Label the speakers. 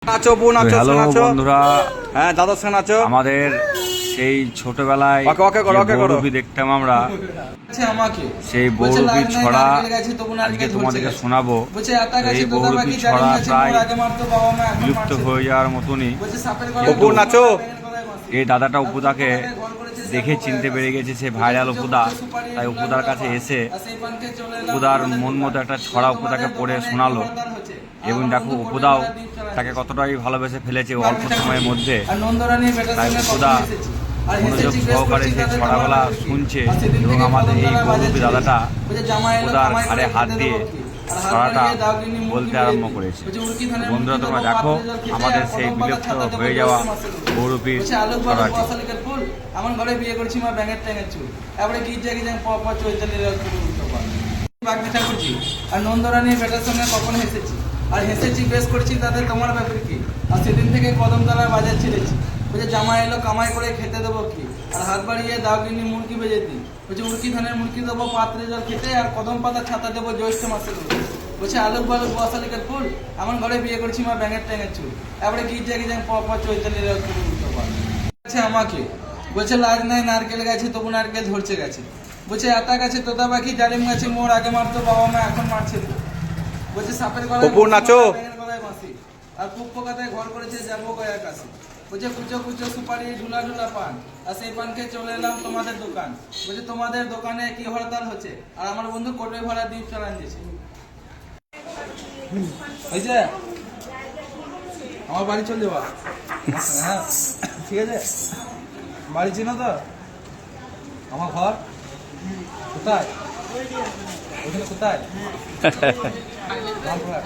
Speaker 1: Hello বন্ধুরা,
Speaker 2: হ্যাঁ দাদার সঙ্গে নাচো।
Speaker 1: আমাদের সেই ছোটবেলায় বহুরূপী দেখতাম আমরা, সেই বহুরূপী ছড়া আজকে তোমাদেরকে শোনাবো। এই বহুরূপী ছড়া প্রায় বিলুপ্ত হয়ে যাওয়ার মতনই।
Speaker 2: নাচো।
Speaker 1: এই দাদাটা অপুদাকে দেখে চিনতে পেরে গেছে, সে ভাইরাল অপুদা। তাই অপুদার কাছে এসে অপুদার মন মতো একটা ছড়া অপুদাকে পড়ে শোনালো। এবং দেখো অপুদাও তাকে কতটাই ভালোবেসে ফেলেছে অল্প সময়ের মধ্যে। তাই অপুদা মনোযোগ সহকারে সেই ছড়াগুলা শুনছে এবং আমাদের এই গৌরবী দাদাটা অপুদার ঘাড়ে হাত দিয়ে ছড়াটা বলতে আরম্ভ করেছে। বন্ধুরা, তোমরা দেখো আমাদের সেই বিলুপ্ত হয়ে যাওয়া গৌরবীর ছড়াটি।
Speaker 3: আমার ঘরে বিয়ে করছি মা ব্যাঙের ট্যাঙের চুল, এবারে গির্জা গিয়ে করছি। আর নন্দরানীর বেটার সঙ্গে কখন হেসেছি, আর হেসেছি বেশ করছি তাদের তোমার ব্যাপার কি। আর সেদিন থেকে কদমতলার বাজার ছেড়েছি, বলছে জামা এলো কামাই করে খেতে দেবো কি। আর হাত বাড়িয়ে দাওগিনি মুরগি বেজে দিই, বলছে উড়কি ধানের মুরগি দেবো পাত্রে জল খেতে। আর কদম পাতা ছাতা দেবো জ্যৈষ্ঠ মাসে। বলছে আলুক বালুক বসালিকের ফুল, আমার ঘরে বিয়ে করছি মা ব্যাঙের ট্যাঙের চুল, এবারে গির্জা গিয়ে চৈতালির আমাকে। বলছে লাজ নাই নারকেল গাছে তবু নারকেল ধরছে গেছে। বলছে আতা গাছে তোতা পাখি জালিম গাছে মোর, আগে মারতো বাবা মা এখন মারছে তো। বলছে সাপের গলায়
Speaker 2: নাচো।
Speaker 3: মাসি, আর পুপ্পো কাতায় ঘর করেছে যাবো গয়া কাছে। বলছে কুচো কুচো সুপারি ঢুলা ঢুলা পান, আর সেই পান খেয়ে চলে এলাম তোমাদের দোকান। বলছে তোমাদের দোকানে কি হরতাল হচ্ছে, আর আমার বন্ধু কোটে ভরা দ্বীপ চালান দিয়েছে। হয়েছে আমার বাড়ি চলে যাবা। হ্যাঁ ঠিক আছে, বাড়ি চিনো তো? আমার ঘর কোথায়? ওখানে কোথায়? রামপুরহাট।